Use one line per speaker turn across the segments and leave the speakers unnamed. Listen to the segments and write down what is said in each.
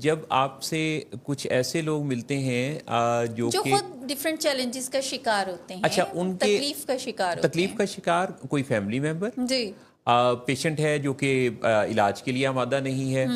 جب آپ سے کچھ ایسے لوگ ملتے ہیں جو کہ
خود ڈفرینٹ چیلنجز کا شکار ہوتے ہیں,
اچھا ان کے
تکلیف کا شکار ہوتے ہیں,
تکلیف کا شکار کوئی فیملی ممبر
جی
پیشنٹ ہے جو کہ علاج کے لیے آمادہ نہیں ہے,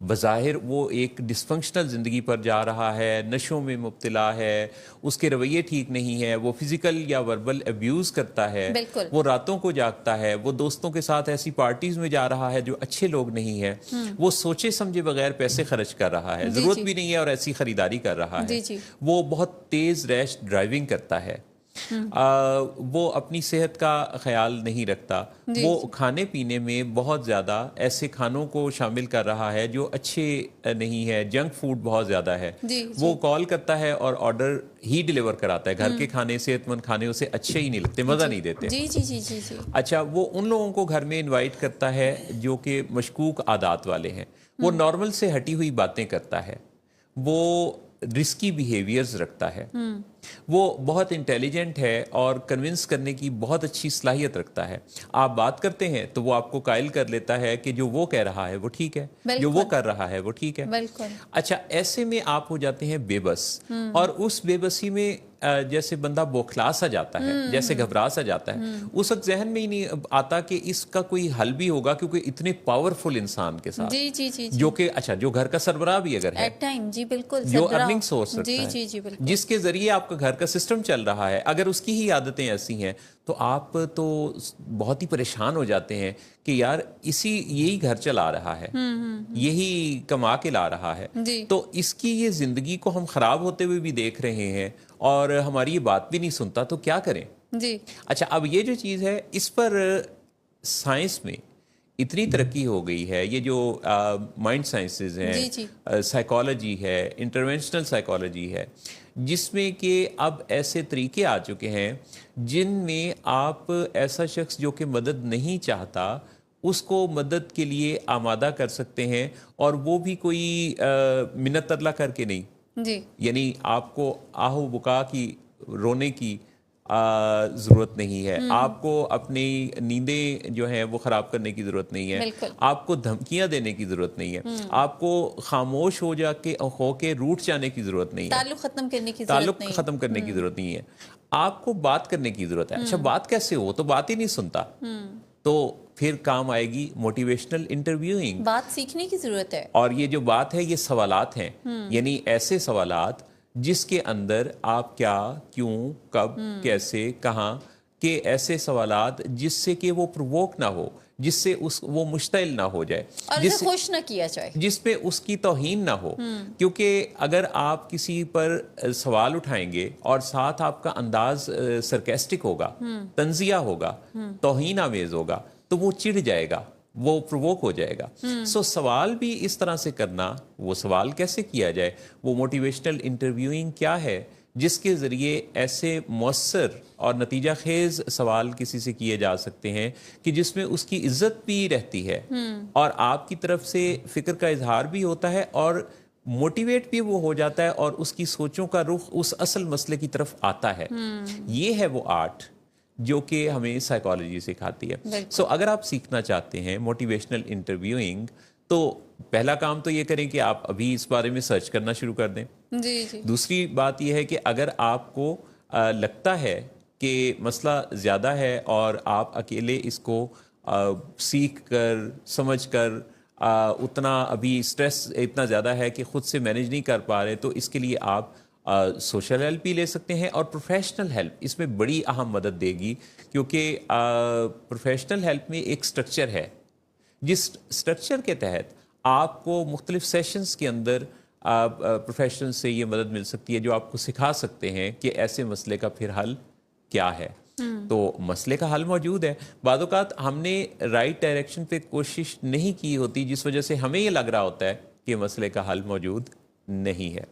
بظاہر وہ ایک ڈسفنکشنل زندگی پر جا رہا ہے, نشوں میں مبتلا ہے, اس کے رویے ٹھیک نہیں ہے, وہ فزیکل یا وربل ابیوز کرتا ہے,
بالکل,
وہ راتوں کو جاگتا ہے, وہ دوستوں کے ساتھ ایسی پارٹیز میں جا رہا ہے جو اچھے لوگ نہیں ہے, وہ سوچے سمجھے بغیر پیسے خرچ کر رہا ہے, ضرورت بھی نہیں ہے اور ایسی خریداری کر رہا ہے, وہ بہت تیز ریش ڈرائیونگ کرتا ہے, وہ اپنی صحت کا خیال نہیں رکھتا, وہ کھانے پینے میں بہت زیادہ ایسے کھانوں کو شامل کر رہا ہے جو اچھے نہیں ہے, جنک فوڈ بہت زیادہ ہے, وہ کال کرتا ہے اور آرڈر ہی ڈیلیور کراتا ہے, گھر کے کھانے صحت مند کھانے اسے اچھے ہی نہیں لگتے, مزہ نہیں دیتے.
جی جی جی جی جی.
اچھا وہ ان لوگوں کو گھر میں انوائٹ کرتا ہے جو کہ مشکوک عادات والے ہیں, وہ نارمل سے ہٹی ہوئی باتیں کرتا ہے, وہ رسکی بیہیویئرز رکھتا ہے, وہ بہت انٹیلیجنٹ ہے اور کنونس کرنے کی بہت اچھی صلاحیت رکھتا ہے. آپ بات کرتے ہیں تو وہ آپ کو قائل کر لیتا ہے کہ جو وہ کہہ رہا ہے وہ ٹھیک ہے, جو وہ کر رہا ہے وہ ٹھیک ہے. اچھا ایسے میں آپ ہو جاتے ہیں بے بس, اور اس بے بسی میں جیسے بندہ بوکھلا سا جاتا ہے, جیسے گھبرا سا جاتا ہے, اس وقت ذہن میں ہی نہیں آتا کہ اس کا کوئی حل بھی ہوگا, کیونکہ اتنے پاورفل انسان کے ساتھ جو کہ اچھا جو گھر کا سربراہ بھی اگر ہے, جو ارننگ سورس رکھتا ہے, جس کے ذریعے آپ کا گھر کا سسٹم چل رہا ہے, اگر اس کی ہی عادتیں ایسی ہیں تو آپ تو بہت ہی پریشان ہو جاتے ہیں کہ یار یہی گھر چلا رہا ہے, یہی کما کے لا رہا ہے, تو اس کی یہ زندگی کو ہم خراب ہوتے ہوئے بھی دیکھ رہے ہیں اور ہماری یہ بات بھی نہیں سنتا, تو کیا کریں. اچھا اب یہ جو چیز ہے اس پر سائنس میں اتنی ترقی ہو گئی ہے, یہ جو مائنڈ سائنسز ہیں, سائیکالوجی ہے, انٹرونشنل سائیکالوجی ہے, جس میں کہ اب ایسے طریقے آ چکے ہیں جن میں آپ ایسا شخص جو کہ مدد نہیں چاہتا اس کو مدد کے لیے آمادہ کر سکتے ہیں, اور وہ بھی کوئی منت ترلا کر کے نہیں, یعنی آپ کو آہو بکا کی رونے کی ضرورت نہیں ہے, آپ کو اپنی نیندیں جو ہیں وہ خراب کرنے کی ضرورت نہیں ہے, آپ کو دھمکیاں دینے کی ضرورت نہیں ہے, آپ کو خاموش ہو کے روٹھ جانے کی ضرورت نہیں ہے, تعلق ختم کرنے کی ضرورت نہیں ہے, آپ کو بات کرنے کی ضرورت ہے. اچھا بات کیسے ہو, تو بات ہی نہیں سنتا, تو پھر کام آئے گی موٹیویشنل انٹرویوئنگ,
بات سیکھنے کی ضرورت ہے.
اور یہ جو بات ہے یہ سوالات ہیں, یعنی ایسے سوالات جس کے اندر آپ کیا, کیوں, کب, کیسے, کہاں کے ایسے سوالات جس سے کہ وہ پرووک نہ ہو, جس سے وہ مشتعل نہ ہو جائے,
اور اسے خوش نہ کیا جائے,
جس پہ اس کی توہین نہ ہو. کیونکہ اگر آپ کسی پر سوال اٹھائیں گے اور ساتھ آپ کا انداز سرکیسٹک ہوگا, طنزیہ ہوگا, توہین آمیز ہوگا, تو وہ چڑ جائے گا, وہ پرووک ہو جائے گا. سو سوال بھی اس طرح سے کرنا, وہ سوال کیسے کیا جائے, وہ موٹیویشنل انٹرویوئنگ کیا ہے جس کے ذریعے ایسے مؤثر اور نتیجہ خیز سوال کسی سے کیے جا سکتے ہیں کہ جس میں اس کی عزت بھی رہتی ہے اور آپ کی طرف سے فکر کا اظہار بھی ہوتا ہے اور موٹیویٹ بھی وہ ہو جاتا ہے اور اس کی سوچوں کا رخ اس اصل مسئلے کی طرف آتا ہے. یہ ہے وہ آرٹ جو کہ ہمیں سائیکالوجی سکھاتی ہے. سو اگر آپ سیکھنا چاہتے ہیں موٹیویشنل انٹرویوئنگ تو پہلا کام تو یہ کریں کہ آپ ابھی اس بارے میں سرچ کرنا شروع کر دیں. دوسری بات یہ ہے کہ اگر آپ کو لگتا ہے کہ مسئلہ زیادہ ہے اور آپ اکیلے اس کو سیکھ کر سمجھ کر اتنا ابھی سٹریس اتنا زیادہ ہے کہ خود سے مینیج نہیں کر پا رہے, تو اس کے لیے آپ سوشل ہیلپ بھی لے سکتے ہیں, اور پروفیشنل ہیلپ اس میں بڑی اہم مدد دے گی, کیونکہ پروفیشنل ہیلپ میں ایک سٹرکچر ہے جس سٹرکچر کے تحت آپ کو مختلف سیشنز کے اندر پروفیشنل سے یہ مدد مل سکتی ہے جو آپ کو سکھا سکتے ہیں کہ ایسے مسئلے کا پھر حل کیا ہے. تو مسئلے کا حل موجود ہے. بعض اوقات ہم نے رائٹ ڈائریکشن پہ کوشش نہیں کی ہوتی, جس وجہ سے ہمیں یہ لگ رہا ہوتا ہے کہ مسئلے کا حل موجود نہیں ہے.